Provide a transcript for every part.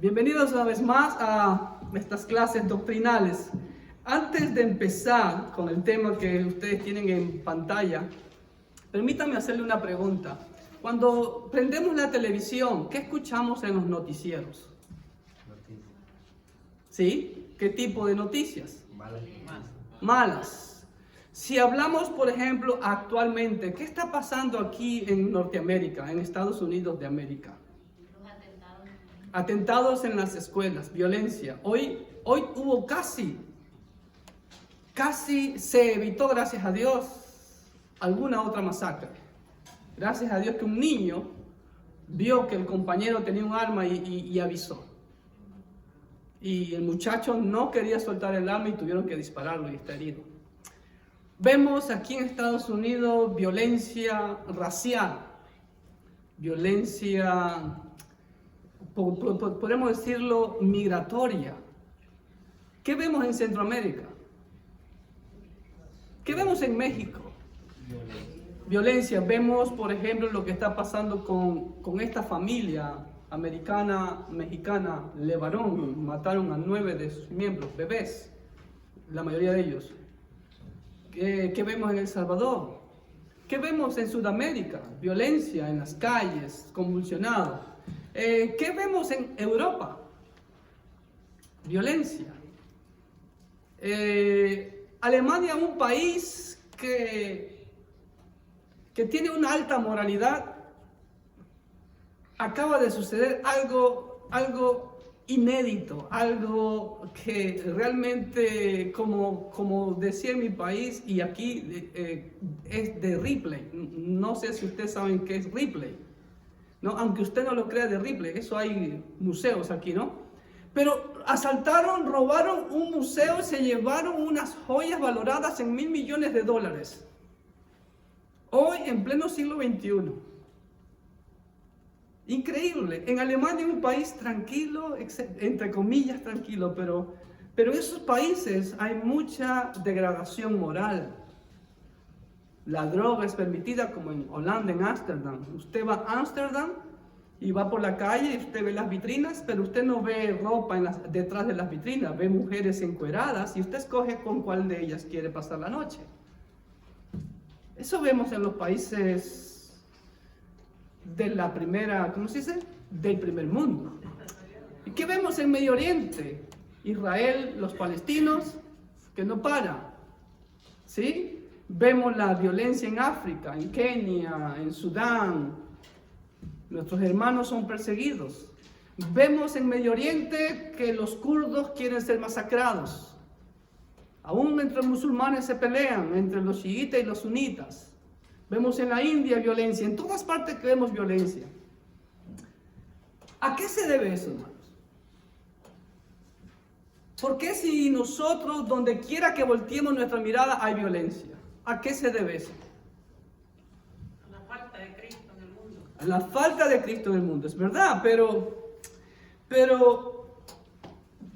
Bienvenidos una vez más a estas clases doctrinales. Antes de empezar con el tema que ustedes tienen en pantalla, permítanme hacerle una pregunta. Cuando prendemos la televisión, ¿qué escuchamos en los noticieros? Noticias. ¿Sí? ¿Qué tipo de noticias? Malas. Malas. Si hablamos, por ejemplo, actualmente, ¿qué está pasando aquí en Norteamérica, en Estados Unidos de América? Atentados en las escuelas, violencia. Hoy hubo casi se evitó, gracias a Dios, alguna otra masacre. Gracias a Dios que un niño vio que el compañero tenía un arma y avisó. Y el muchacho no quería soltar el arma y tuvieron que dispararlo y está herido. Vemos aquí en Estados Unidos violencia racial, violencia, podemos decirlo, migratoria. ¿Qué vemos en Centroamérica? ¿Qué vemos en México? Violencia. Vemos, por ejemplo, lo que está pasando con esta familia americana, mexicana, Levarón. Mataron a 9 de sus miembros, bebés, la mayoría de ellos. ¿Qué vemos en El Salvador? ¿Qué vemos en Sudamérica? Violencia en las calles, convulsionado. ¿Qué vemos en Europa? Violencia. Alemania, un país que tiene una alta moralidad, acaba de suceder algo inédito, algo que realmente, como decía en mi país, y aquí es de Ripley. No sé si ustedes saben qué es Ripley, ¿no? Aunque usted no lo crea, de Ripley, eso hay museos aquí, ¿no? Pero asaltaron, robaron un museo y se llevaron unas joyas valoradas en $1.000 millones. Hoy, en pleno siglo XXI. Increíble. En Alemania, un país tranquilo, entre comillas tranquilo, pero en esos países hay mucha degradación moral. La droga es permitida, como en Holanda, en Ámsterdam. Usted va a Ámsterdam y va por la calle y usted ve las vitrinas, pero usted no ve ropa detrás de las vitrinas, ve mujeres encueradas y usted escoge con cuál de ellas quiere pasar la noche. Eso vemos en los países de la primera, ¿cómo se dice? Del primer mundo. ¿Y qué vemos en Medio Oriente? Israel, los palestinos, que no paran, ¿sí? Vemos la violencia en África, en Kenia, en Sudán. Nuestros hermanos son perseguidos. Vemos en Medio Oriente que los kurdos quieren ser masacrados. Aún entre musulmanes se pelean, entre los chiitas y los sunitas. Vemos en la India violencia, en todas partes que vemos violencia. ¿A qué se debe eso, hermanos? ¿Por qué si nosotros, donde quiera que volteemos nuestra mirada, hay violencia? ¿A qué se debe eso? A la falta de Cristo en el mundo. A la falta de Cristo en el mundo, es verdad, pero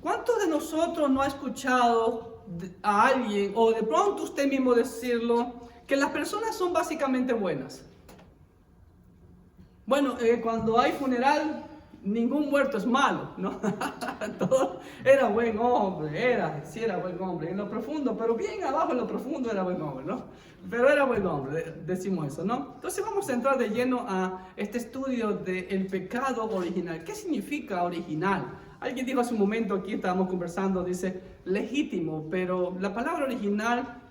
¿cuántos de nosotros no ha escuchado a alguien, o de pronto usted mismo decirlo, que las personas son básicamente buenas? Bueno, cuando hay funeral, ningún muerto es malo, ¿no? Todo era buen hombre, sí era buen hombre, en lo profundo, pero bien abajo en lo profundo era buen hombre, ¿no? Pero era buen hombre, decimos eso, ¿no? Entonces vamos a entrar de lleno a este estudio del pecado original. ¿Qué significa original? Alguien dijo hace un momento, aquí estábamos conversando, dice legítimo, pero la palabra original,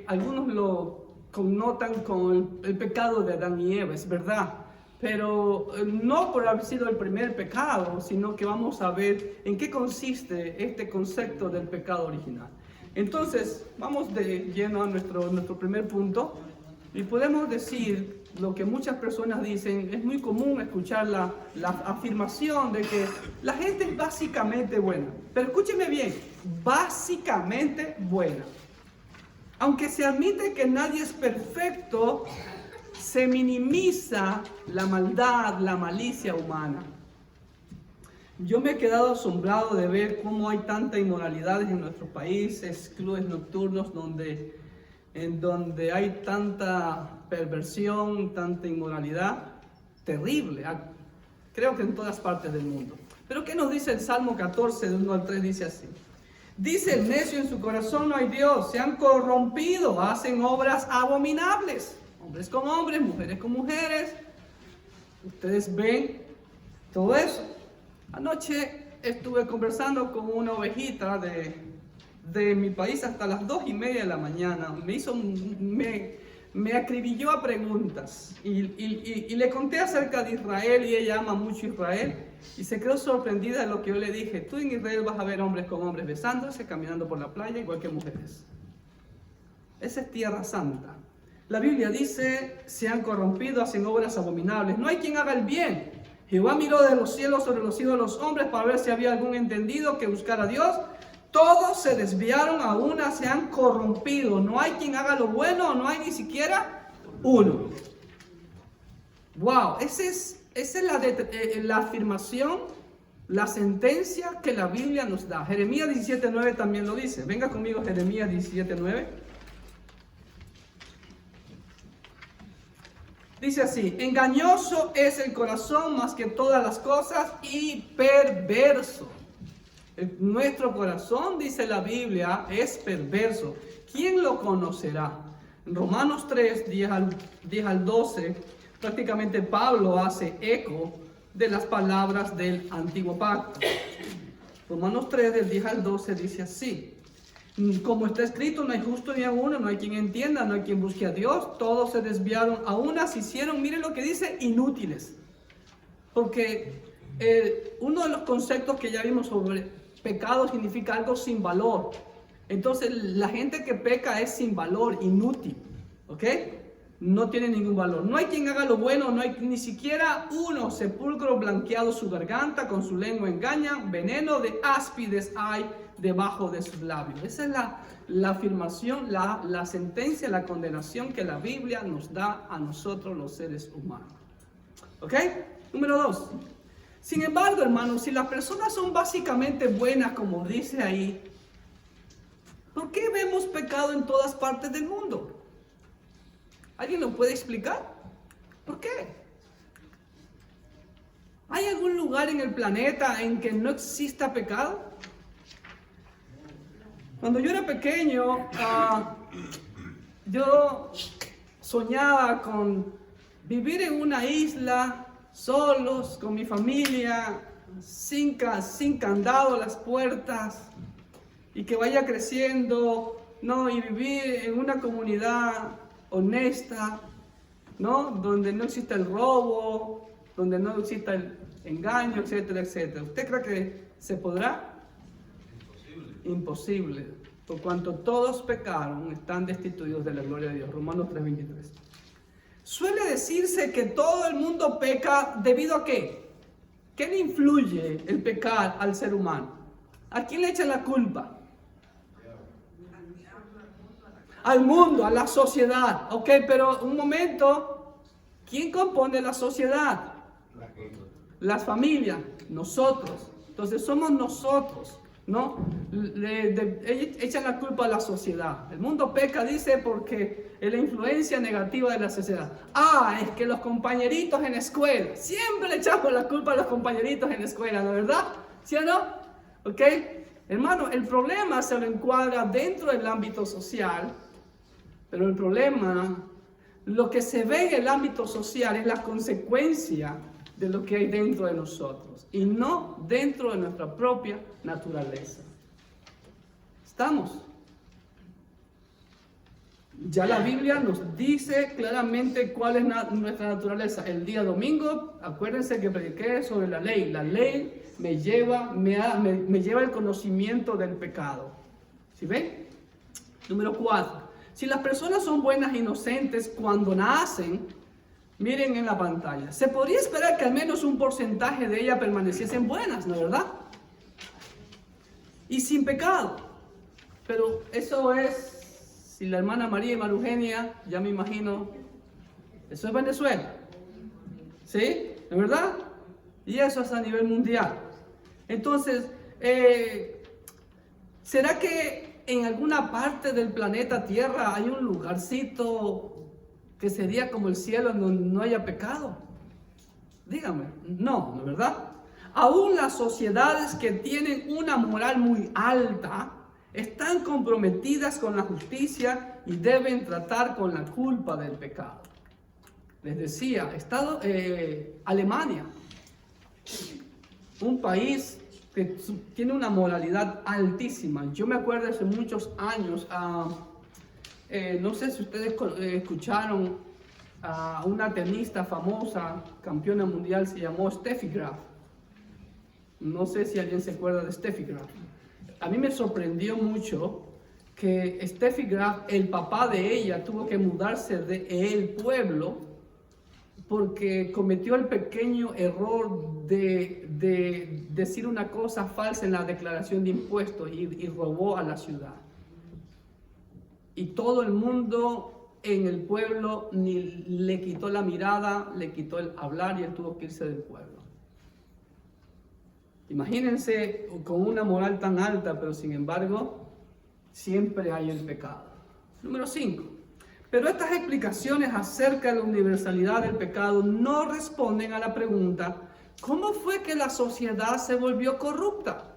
algunos lo connotan con el pecado de Adán y Eva, es verdad. Pero no por haber sido el primer pecado, sino que vamos a ver en qué consiste este concepto del pecado original. Entonces, vamos de lleno a nuestro primer punto. Y podemos decir lo que muchas personas dicen, es muy común escuchar la afirmación de que la gente es básicamente buena. Pero escúcheme bien, básicamente buena. Aunque se admite que nadie es perfecto, se minimiza la maldad, la malicia humana. Yo me he quedado asombrado de ver cómo hay tanta inmoralidad en nuestros países, clubes nocturnos en donde hay tanta perversión, tanta inmoralidad, terrible. Creo que en todas partes del mundo. Pero que nos dice el Salmo 14, de 1 al 3? Dice así. Dice el necio en su corazón: no hay Dios. Se han corrompido, hacen obras abominables. Hombres con hombres, mujeres con mujeres. Ustedes ven todo eso. Anoche estuve conversando con una ovejita de mi país hasta las 2:30 de la mañana. Me acribilló a preguntas y le conté acerca de Israel, y ella ama mucho Israel, y se quedó sorprendida de lo que yo le dije. Tú en Israel vas a ver hombres con hombres besándose, caminando por la playa, igual que mujeres. Esa es tierra santa. La Biblia dice: se han corrompido, hacen obras abominables. No hay quien haga el bien. Jehová miró de los cielos sobre los hijos de los hombres para ver si había algún entendido que buscara a Dios. Todos se desviaron, a una se han corrompido. No hay quien haga lo bueno, no hay ni siquiera uno. Wow, esa es la afirmación, la sentencia que la Biblia nos da. Jeremías 17:9 también lo dice. Venga conmigo, Jeremías 17:9. Dice así: engañoso es el corazón más que todas las cosas y perverso. Nuestro corazón, dice la Biblia, es perverso. ¿Quién lo conocerá? En Romanos 3, 10 al 12, prácticamente Pablo hace eco de las palabras del antiguo pacto. Romanos 3, del 10 al 12 dice así: como está escrito, no hay justo ni a uno, no hay quien entienda, no hay quien busque a Dios. Todos se desviaron, a una se hicieron, miren lo que dice, inútiles. Porque uno de los conceptos que ya vimos sobre pecado significa algo sin valor. Entonces la gente que peca es sin valor, inútil, ¿ok? No tiene ningún valor. No hay quien haga lo bueno, no hay ni siquiera uno. Sepulcro blanqueado su garganta, con su lengua engañan, veneno de áspides hay debajo de sus labios. Esa es la afirmación, la sentencia, la condenación que la Biblia nos da a nosotros los seres humanos. ¿Ok? Número 2. Sin embargo, hermanos, si las personas son básicamente buenas, como dice ahí, ¿por qué vemos pecado en todas partes del mundo? ¿Alguien lo puede explicar? ¿Por qué? ¿Hay algún lugar en el planeta en que no exista pecado? Cuando yo era pequeño, yo soñaba con vivir en una isla, solos, con mi familia, sin candado a las puertas, y que vaya creciendo, ¿no? Y vivir en una comunidad honesta, ¿no? Donde no exista el robo, donde no exista el engaño, etcétera, etcétera. ¿Usted cree que se podrá? Imposible. Por cuanto todos pecaron, están destituidos de la gloria de Dios. Romanos 3:23. Suele decirse que todo el mundo peca debido a ¿qué? ¿Qué le influye el pecar al ser humano? ¿A quién le echan la culpa? Al mundo, a la sociedad. Ok, pero un momento, ¿quién compone la sociedad? Las familias, nosotros. Entonces somos nosotros, ¿no? Echan la culpa a la sociedad. El mundo peca, dice, porque es la influencia negativa de la sociedad. Es que los compañeritos en la escuela, siempre le echamos la culpa a los compañeritos en la escuela, ¿no es verdad? ¿Sí o no? ¿Ok? Hermano, el problema se lo encuadra dentro del ámbito social, pero el problema, lo que se ve en el ámbito social es la consecuencia de lo que hay dentro de nosotros y no dentro de nuestra propia naturaleza. ¿Estamos? Ya la Biblia nos dice claramente cuál es nuestra naturaleza. El día domingo, acuérdense que prediqué sobre la ley. La ley me lleva el conocimiento del pecado. ¿Sí ven? Número 4. Si las personas son buenas e inocentes cuando nacen, miren en la pantalla, se podría esperar que al menos un porcentaje de ellas permaneciesen buenas, ¿no es verdad? Y sin pecado. Pero eso es, si la hermana María y María Eugenia, ya me imagino, eso es Venezuela. ¿Sí? ¿No es verdad? Y eso es a nivel mundial. Entonces, ¿será que en alguna parte del planeta Tierra hay un lugarcito que sería como el cielo en donde no haya pecado? Dígame, no, ¿no es verdad? Aún las sociedades que tienen una moral muy alta están comprometidas con la justicia y deben tratar con la culpa del pecado. Les decía, Alemania, un país que tiene una moralidad altísima. Yo me acuerdo hace muchos años, no sé si ustedes escucharon a una tenista famosa, campeona mundial, se llamó Steffi Graf. No sé si alguien se acuerda de Steffi Graf. A mí me sorprendió mucho que Steffi Graf, el papá de ella, tuvo que mudarse del pueblo porque cometió el pequeño error de decir una cosa falsa en la declaración de impuestos y robó a la ciudad. Y todo el mundo en el pueblo ni le quitó la mirada, le quitó el hablar y él tuvo que irse del pueblo. Imagínense con una moral tan alta, pero sin embargo, siempre hay el pecado. Número 5. Pero estas explicaciones acerca de la universalidad del pecado no responden a la pregunta: ¿cómo fue que la sociedad se volvió corrupta?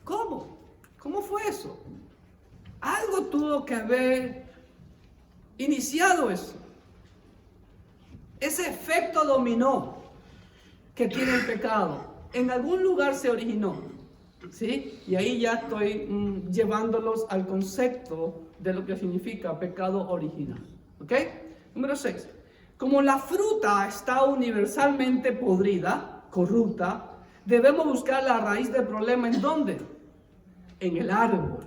¿Cómo? ¿Cómo fue eso? Algo tuvo que haber iniciado eso. Ese efecto dominó que tiene el pecado. En algún lugar se originó, ¿sí? Y ahí ya estoy llevándolos al concepto de lo que significa pecado original, ¿ok? Número 6. Como la fruta está universalmente podrida, corrupta, debemos buscar la raíz del problema. ¿En dónde? En el árbol.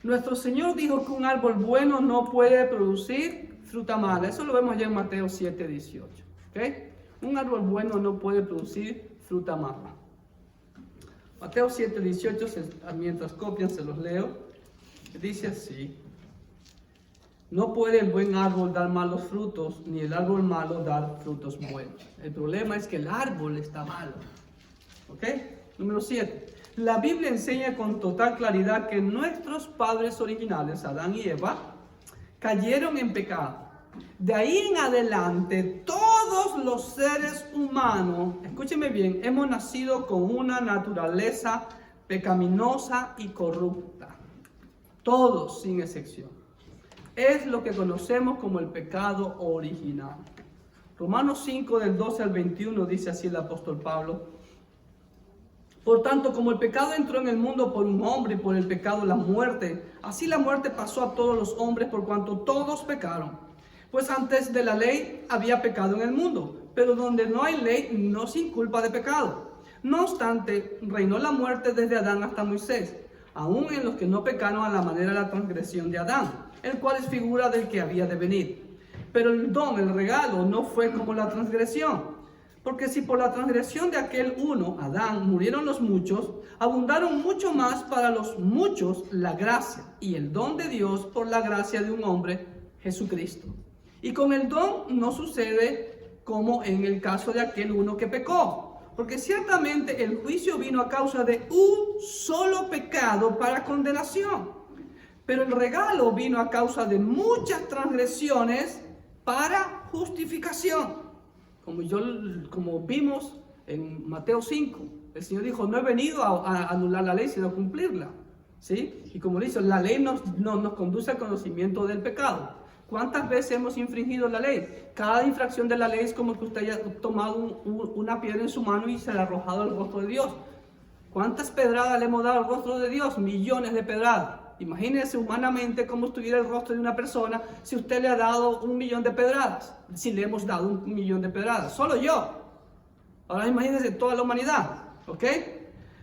Nuestro Señor dijo que un árbol bueno no puede producir fruta mala. Eso lo vemos ya en Mateo 7:18, ¿ok? Un árbol bueno no puede producir fruta mala. Mateo 7:18, mientras copian se los leo, dice así: no puede el buen árbol dar malos frutos, ni el árbol malo dar frutos buenos. El problema es que el árbol está malo. ¿Ok? Número 7. La Biblia enseña con total claridad que nuestros padres originales, Adán y Eva, cayeron en pecado. De ahí en adelante, todos los seres humanos, escúcheme bien, hemos nacido con una naturaleza pecaminosa y corrupta. Todos, sin excepción. Es lo que conocemos como el pecado original. Romanos 5, del 12 al 21, dice así el apóstol Pablo: por tanto, como el pecado entró en el mundo por un hombre y por el pecado la muerte, así la muerte pasó a todos los hombres por cuanto todos pecaron. Pues antes de la ley había pecado en el mundo, pero donde no hay ley no se inculpa de pecado. No obstante, reinó la muerte desde Adán hasta Moisés, aún en los que no pecaron a la manera de la transgresión de Adán, el cual es figura del que había de venir. Pero el don, el regalo, no fue como la transgresión. Porque si por la transgresión de aquel uno, Adán, murieron los muchos, abundaron mucho más para los muchos la gracia y el don de Dios por la gracia de un hombre, Jesucristo. Y con el don no sucede como en el caso de aquel uno que pecó. Porque ciertamente el juicio vino a causa de un solo pecado para condenación. Pero el regalo vino a causa de muchas transgresiones para justificación. Como vimos en Mateo 5, el Señor dijo: no he venido a anular la ley, sino a cumplirla, ¿sí? Y como dice, la ley nos conduce al conocimiento del pecado. ¿Cuántas veces hemos infringido la ley? Cada infracción de la ley es como que usted haya tomado una piedra en su mano y se la ha arrojado al rostro de Dios. ¿Cuántas pedradas le hemos dado al rostro de Dios? Millones de pedradas. Imagínense humanamente cómo estuviera el rostro de una persona si usted le ha dado 1.000.000 de pedradas. Si le hemos dado 1.000.000 de pedradas. Solo yo. Ahora imagínense toda la humanidad. ¿Ok?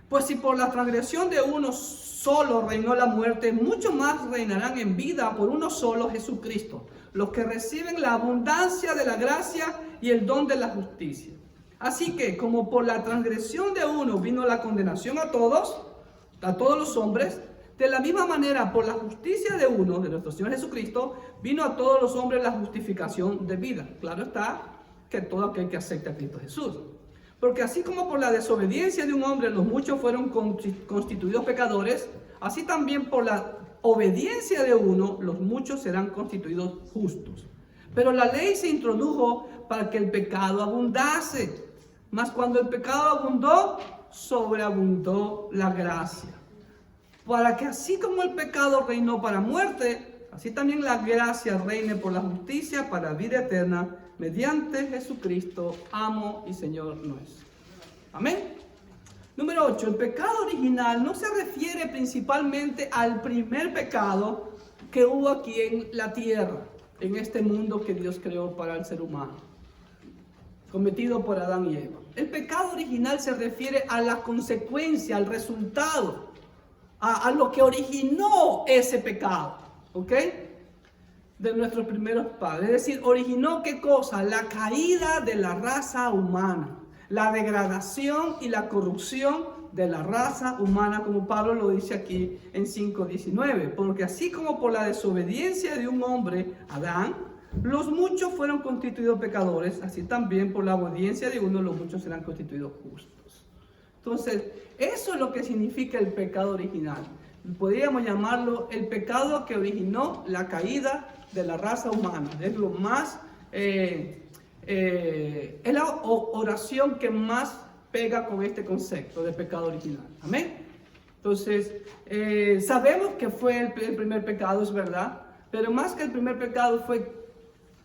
Pues si por la transgresión de uno solo reinó la muerte, mucho más reinarán en vida por uno solo, Jesucristo, los que reciben la abundancia de la gracia y el don de la justicia. Así que, como por la transgresión de uno vino la condenación a todos los hombres, de la misma manera, por la justicia de uno, de nuestro Señor Jesucristo, vino a todos los hombres la justificación de vida. Claro está que todo aquel que acepta a Cristo Jesús. Porque así como por la desobediencia de un hombre los muchos fueron constituidos pecadores, así también por la obediencia de uno los muchos serán constituidos justos. Pero la ley se introdujo para que el pecado abundase, Mas cuando el pecado abundó, sobreabundó la gracia. Para que así como el pecado reinó para muerte, así también la gracia reine por la justicia para vida eterna, mediante Jesucristo, amo y Señor nuestro. Amén. Número 8. El pecado original no se refiere principalmente al primer pecado que hubo aquí en la tierra, en este mundo que Dios creó para el ser humano, cometido por Adán y Eva. El pecado original se refiere a la consecuencia, al resultado, a lo que originó ese pecado, ¿ok? De nuestros primeros padres. Es decir, originó ¿qué cosa? La caída de la raza humana, la degradación y la corrupción de la raza humana, como Pablo lo dice aquí en 5:19. Porque así como por la desobediencia de un hombre, Adán, los muchos fueron constituidos pecadores, así también por la obediencia de uno los muchos serán constituidos justos. Entonces, eso es lo que significa el pecado original. Podríamos llamarlo el pecado que originó la caída de la raza humana. Es lo más, es la oración que más pega con este concepto de pecado original. Amén. Entonces, sabemos que fue el primer pecado, es verdad, pero más que el primer pecado fue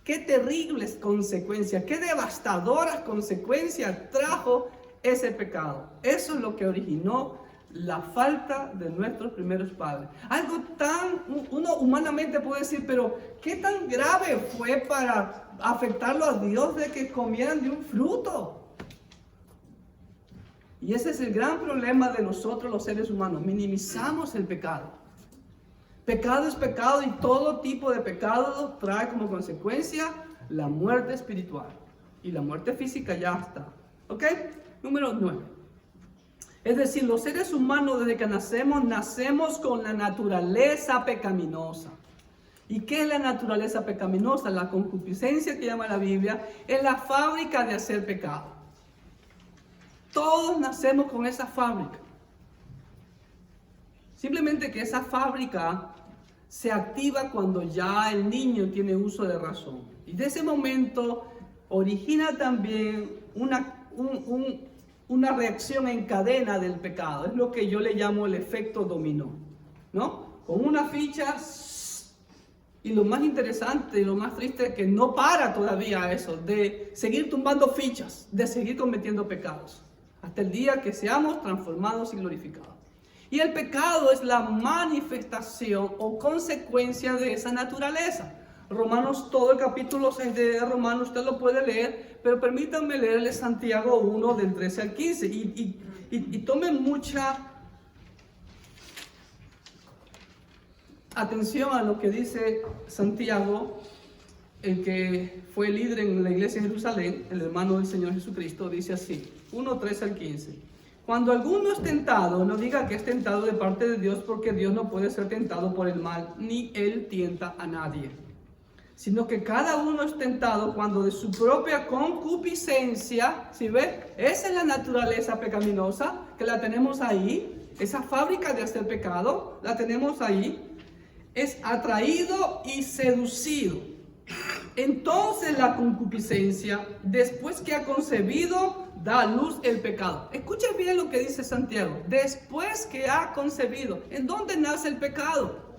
qué terribles consecuencias, qué devastadoras consecuencias trajo ese pecado. Eso es lo que originó la falta de nuestros primeros padres. Algo tan, uno humanamente puede decir, pero ¿qué tan grave fue para afectarlo a Dios de que comieran de un fruto? Y ese es el gran problema de nosotros los seres humanos. Minimizamos el pecado. Pecado es pecado y todo tipo de pecado trae como consecuencia la muerte espiritual. Y la muerte física ya está. ¿Ok? Número 9. Es decir, los seres humanos desde que nacemos con la naturaleza pecaminosa. ¿Y qué es la naturaleza pecaminosa? La concupiscencia que llama la Biblia es la fábrica de hacer pecado. Todos nacemos con esa fábrica. Simplemente que esa fábrica se activa cuando ya el niño tiene uso de razón. Y de ese momento origina también una reacción en cadena del pecado. Es lo que yo le llamo el efecto dominó, ¿no? Con una ficha, y lo más interesante y lo más triste es que no para todavía eso, de seguir tumbando fichas, de seguir cometiendo pecados, hasta el día que seamos transformados y glorificados. Y el pecado es la manifestación o consecuencia de esa naturaleza. Romanos, todo el capítulo 6 de Romanos, usted lo puede leer, pero permítanme leerle Santiago 1 del 13 al 15 y tomen mucha atención a lo que dice Santiago, el que fue líder en la iglesia de Jerusalén, el hermano del Señor Jesucristo. Dice así, 1, 13 al 15. Cuando alguno es tentado, no diga que es tentado de parte de Dios, porque Dios no puede ser tentado por el mal, ni Él tienta a nadie. Sino que cada uno es tentado cuando de su propia concupiscencia, ¿sí ve? Esa es la naturaleza pecaminosa, que la tenemos ahí, esa fábrica de hacer pecado, la tenemos ahí, es atraído y seducido. Entonces la concupiscencia, después que ha concebido, da a luz el pecado. Escuchen bien lo que dice Santiago, después que ha concebido. ¿En dónde nace el pecado?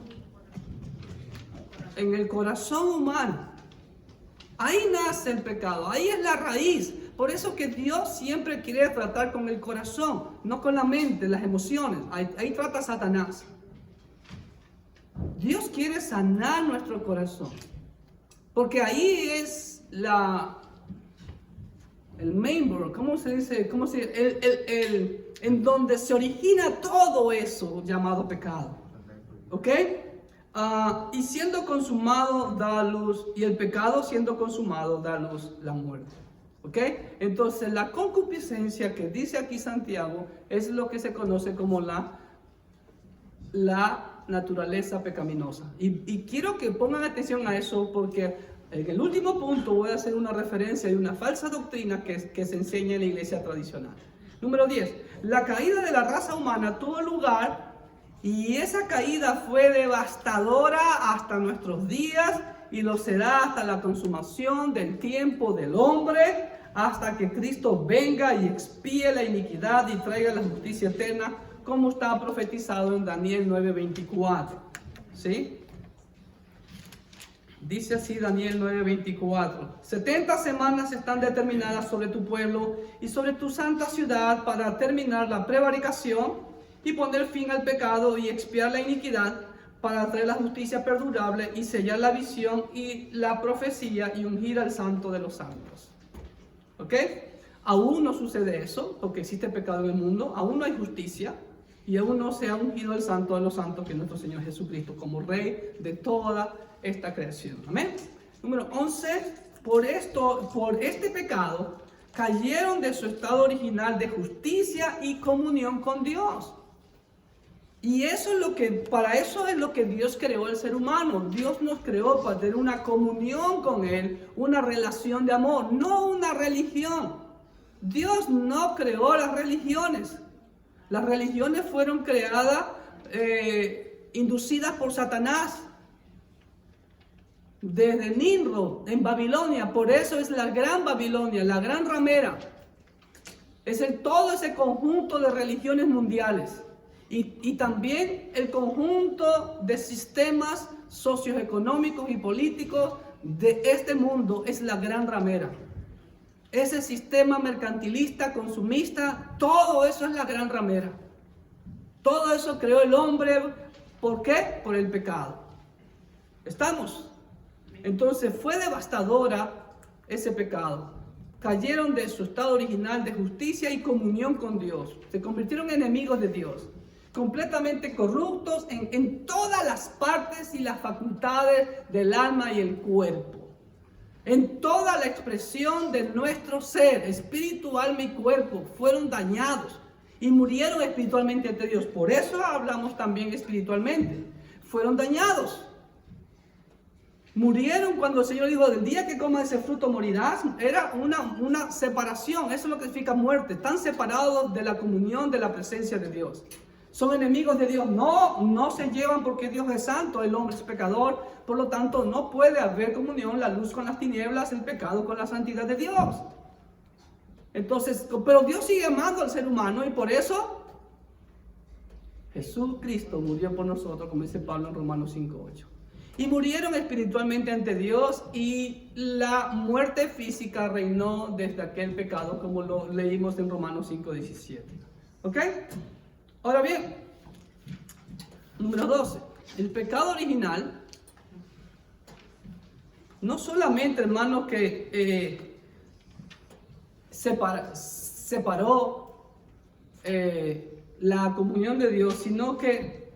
En el corazón humano. Ahí nace el pecado, ahí es la raíz. Por eso que Dios siempre quiere tratar con el corazón, no con la mente, las emociones. Ahí trata Satanás. Dios quiere sanar nuestro corazón, porque ahí es el mainboard, ¿cómo se dice? En donde se origina todo eso llamado pecado. ¿Ok? Y siendo consumado da a luz, y el pecado siendo consumado da a luz la muerte. ¿Ok? Entonces la concupiscencia que dice aquí Santiago es lo que se conoce como la naturaleza pecaminosa. Y quiero que pongan atención a eso, porque en el último punto voy a hacer una referencia de una falsa doctrina que se enseña en la iglesia tradicional. Número 10. La caída de la raza humana tuvo lugar, y esa caída fue devastadora hasta nuestros días, y lo será hasta la consumación del tiempo del hombre, hasta que Cristo venga y expíe la iniquidad y traiga la justicia eterna, como está profetizado en Daniel 9:24. ¿Sí? Dice así Daniel 9:24: 70 semanas están determinadas sobre tu pueblo y sobre tu santa ciudad para terminar la prevaricación y poner fin al pecado y expiar la iniquidad, para traer la justicia perdurable y sellar la visión y la profecía y ungir al santo de los santos. ¿Ok? Aún no sucede eso, porque existe pecado en el mundo, aún no hay justicia y aún no se ha ungido el santo de los santos, que es nuestro Señor Jesucristo, como Rey de toda esta creación. Amén. Número 11. Por este pecado cayeron de su estado original de justicia y comunión con Dios. Y eso es para eso es lo que Dios creó al ser humano. Dios nos creó para tener una comunión con Él, una relación de amor, no una religión. Dios no creó las religiones. Las religiones fueron creadas, inducidas por Satanás, desde Nimrod, en Babilonia. Por eso es la gran Babilonia, la gran ramera. Es todo ese conjunto de religiones mundiales. Y también el conjunto de sistemas socioeconómicos y políticos de este mundo es la gran ramera. Ese sistema mercantilista, consumista, todo eso es la gran ramera. Todo eso creó el hombre. ¿Por qué? Por el pecado. ¿Estamos? Entonces fue devastadora ese pecado. Cayeron de su estado original de justicia y comunión con Dios. Se convirtieron en enemigos de Dios. Completamente corruptos en todas las partes y las facultades del alma y el cuerpo. En toda la expresión de nuestro ser, espíritu, alma y cuerpo, fueron dañados y murieron espiritualmente ante Dios. Por eso hablamos también espiritualmente. Fueron dañados. Murieron cuando el Señor dijo: del día que comas ese fruto morirás. Era una separación. Eso es lo que significa muerte. Están separados de la comunión, de la presencia de Dios. Son enemigos de Dios. No se llevan porque Dios es santo, el hombre es pecador. Por lo tanto, no puede haber comunión, la luz con las tinieblas, el pecado con la santidad de Dios. Entonces, pero Dios sigue amando al ser humano y por eso Jesucristo murió por nosotros, como dice Pablo en Romanos 5:8. Y murieron espiritualmente ante Dios y la muerte física reinó desde aquel pecado, como lo leímos en Romanos 5:17. ¿Ok? Ahora bien, número 12. El pecado original no solamente, hermanos, que separó la comunión de Dios, sino que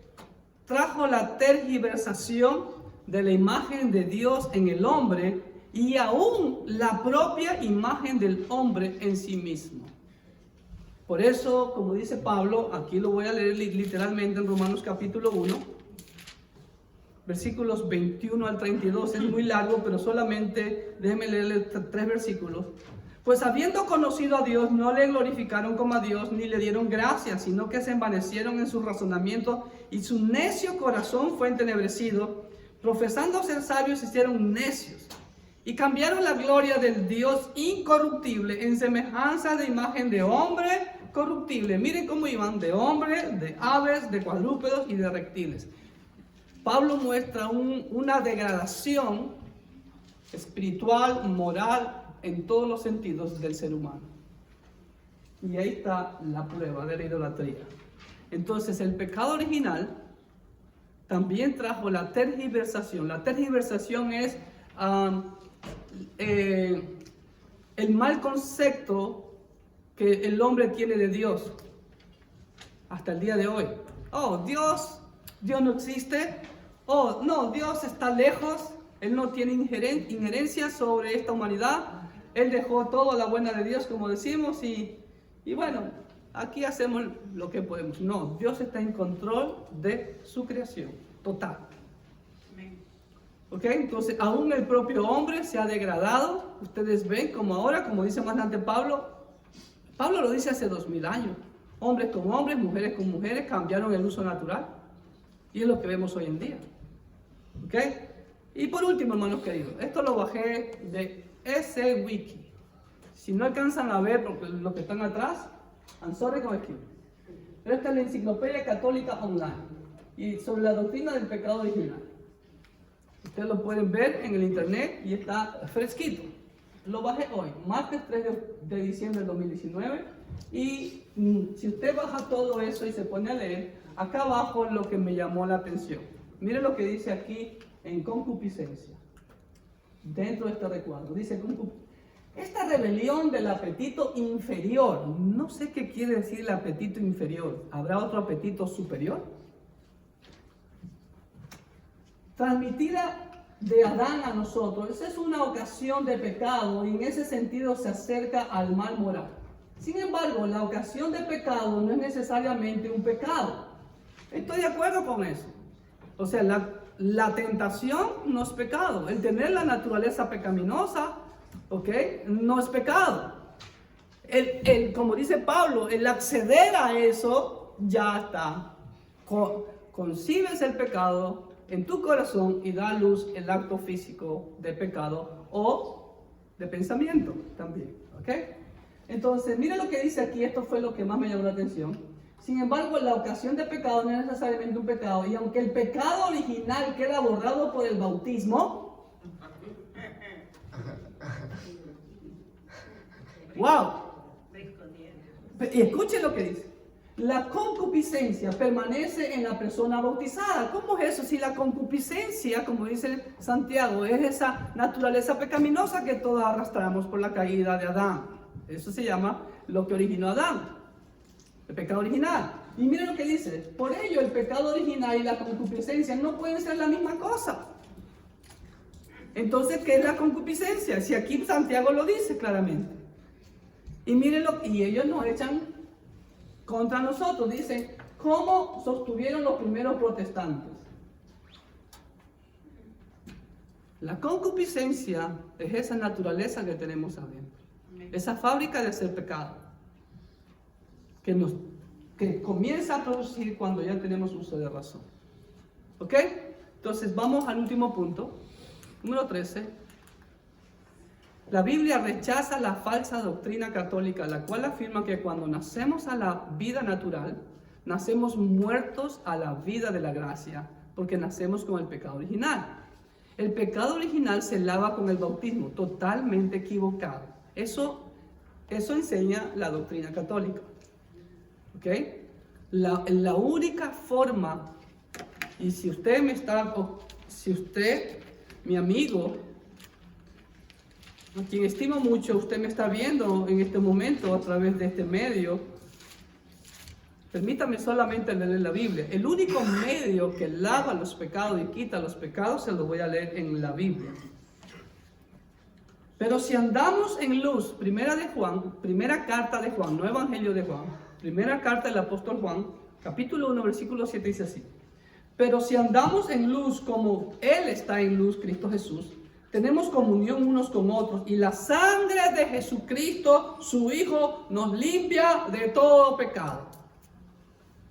trajo la tergiversación de la imagen de Dios en el hombre y aún la propia imagen del hombre en sí mismo. Por eso, como dice Pablo, aquí lo voy a leer literalmente en Romanos capítulo 1, versículos 21 al 32. Es muy largo, pero solamente déjenme leerle 3 versículos. Pues habiendo conocido a Dios, no le glorificaron como a Dios, ni le dieron gracias, sino que se envanecieron en su razonamiento, y su necio corazón fue entenebrecido. Profesando ser sabios, se hicieron necios, y cambiaron la gloria del Dios incorruptible en semejanza de imagen de hombre corruptible. Miren cómo iban: de hombre, de aves, de cuadrúpedos y de reptiles. Pablo muestra una degradación espiritual, moral, en todos los sentidos del ser humano. Y ahí está la prueba de la idolatría. Entonces, el pecado original también trajo la tergiversación. La tergiversación es el mal concepto que el hombre tiene de Dios hasta el día de hoy. Oh, Dios no existe. Oh, no, Dios está lejos. Él no tiene injerencia sobre esta humanidad. Él dejó todo a la buena de Dios, como decimos, y bueno, aquí hacemos lo que podemos. No, Dios está en control de su creación, total. ¿Ok? Entonces, aún el propio hombre se ha degradado. Ustedes ven como ahora, como dice más adelante Pablo lo dice hace 2000 años. Hombres con hombres, mujeres con mujeres, cambiaron el uso natural. Y es lo que vemos hoy en día. ¿Ok? Y por último, hermanos queridos, esto lo bajé de ese wiki. Si no alcanzan a ver lo que están atrás, I'm sorry con escribir. Pero esta es la Enciclopedia Católica Online y sobre la doctrina del pecado original. Ustedes lo pueden ver en el internet y está fresquito. Lo bajé hoy, martes 3 de diciembre del 2019. Y si usted baja todo eso y se pone a leer, acá abajo lo que me llamó la atención. Mire lo que dice aquí en concupiscencia. Dentro de este recuadro. Dice, esta rebelión del apetito inferior. No sé qué quiere decir el apetito inferior. ¿Habrá otro apetito superior? Transmitida de Adán a nosotros. Esa es una ocasión de pecado y en ese sentido se acerca al mal moral. Sin embargo, la ocasión de pecado no es necesariamente un pecado. Estoy de acuerdo con eso. O sea, la tentación no es pecado. El tener la naturaleza pecaminosa, ¿ok? No es pecado. Como dice Pablo, el acceder a eso ya está. Concibes el pecado en tu corazón y da a luz el acto físico de pecado o de pensamiento también, ¿ok? Entonces, mira lo que dice aquí, esto fue lo que más me llamó la atención. Sin embargo, la ocasión de pecado no es necesariamente un pecado, y aunque el pecado original queda borrado por el bautismo, ¡wow! Y escuchen lo que dice. La concupiscencia permanece en la persona bautizada. ¿Cómo es eso? Si la concupiscencia, como dice Santiago, es esa naturaleza pecaminosa que todos arrastramos por la caída de Adán. Eso se llama lo que originó a Adán, el pecado original. Y miren lo que dice, por ello el pecado original y la concupiscencia no pueden ser la misma cosa. Entonces, ¿qué es la concupiscencia? Si aquí Santiago lo dice claramente. Y mírenlo, y ellos nos echan contra nosotros, dicen, ¿cómo sostuvieron los primeros protestantes? La concupiscencia es esa naturaleza que tenemos adentro. Esa fábrica de hacer pecado que comienza a producir cuando ya tenemos uso de razón. ¿Ok? Entonces vamos al último punto, número 13. La Biblia rechaza la falsa doctrina católica, la cual afirma que cuando nacemos a la vida natural, nacemos muertos a la vida de la gracia, porque nacemos con el pecado original. El pecado original se lava con el bautismo, totalmente equivocado. Eso enseña la doctrina católica. ¿Ok? La única forma, y si usted mi amigo, a quien estimo mucho, usted me está viendo en este momento a través de este medio, permítame solamente leer la Biblia. El único medio que lava los pecados y quita los pecados, se lo voy a leer en la Biblia. Pero si andamos en luz, primera carta de Juan, no evangelio de Juan, primera carta del apóstol Juan, capítulo 1, versículo 7 dice así. Pero si andamos en luz como Él está en luz, Cristo Jesús, tenemos comunión unos con otros y la sangre de Jesucristo, su Hijo, nos limpia de todo pecado.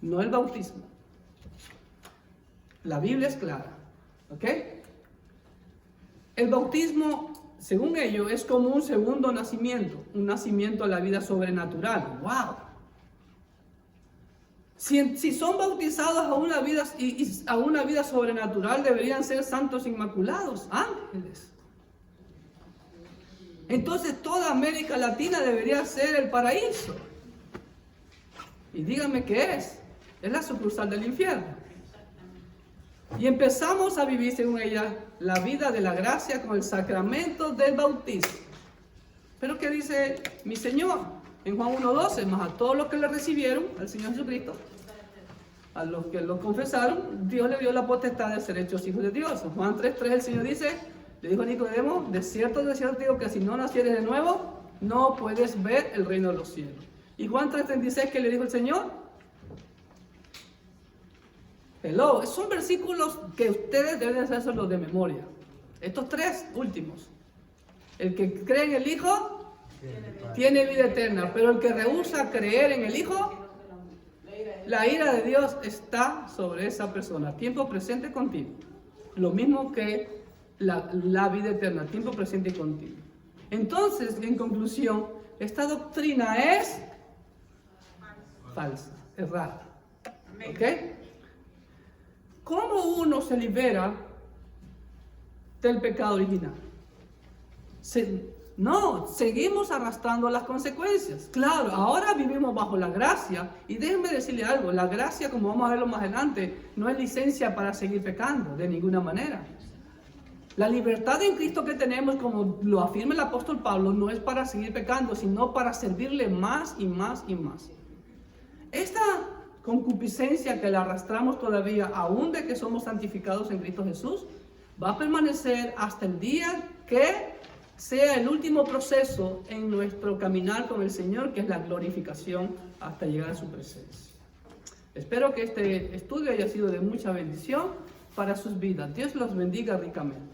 No el bautismo. La Biblia es clara. ¿Ok? El bautismo, según ellos, es como un segundo nacimiento, un nacimiento a la vida sobrenatural. ¡Wow! Si son bautizados a una vida sobrenatural, deberían ser santos inmaculados, ángeles. Entonces toda América Latina debería ser el paraíso. Y díganme qué es la sucursal del infierno. Y empezamos a vivir, según ella, la vida de la gracia con el sacramento del bautismo. Pero ¿qué dice mi Señor? En Juan 1:12, más a todos los que le recibieron, al Señor Jesucristo, a los que lo confesaron, Dios le dio la potestad de ser hechos hijos de Dios. En Juan 3:3 el Señor dice, le dijo a Nicodemo, de cierto te digo que si no nacieres de nuevo, no puedes ver el reino de los cielos. Y Juan 3:36, ¿qué le dijo el Señor? Hello, son versículos que ustedes deben hacerlos de memoria. Estos tres últimos. El que cree en el Hijo tiene vida eterna, pero el que rehúsa creer en el Hijo, la ira de Dios está sobre esa persona, tiempo presente contigo. Lo mismo que la vida eterna, tiempo presente contigo. Entonces, en conclusión, esta doctrina es falsa, errada. ¿Ok? ¿Cómo uno se libera del pecado original? No, seguimos arrastrando las consecuencias. Claro, ahora vivimos bajo la gracia. Y déjenme decirle algo, la gracia, como vamos a verlo más adelante, no es licencia para seguir pecando, de ninguna manera. La libertad en Cristo que tenemos, como lo afirma el apóstol Pablo, no es para seguir pecando, sino para servirle más y más y más. Esta concupiscencia que la arrastramos todavía, aún de que somos santificados en Cristo Jesús, va a permanecer hasta el día que sea el último proceso en nuestro caminar con el Señor, que es la glorificación hasta llegar a su presencia. Espero que este estudio haya sido de mucha bendición para sus vidas. Dios los bendiga ricamente.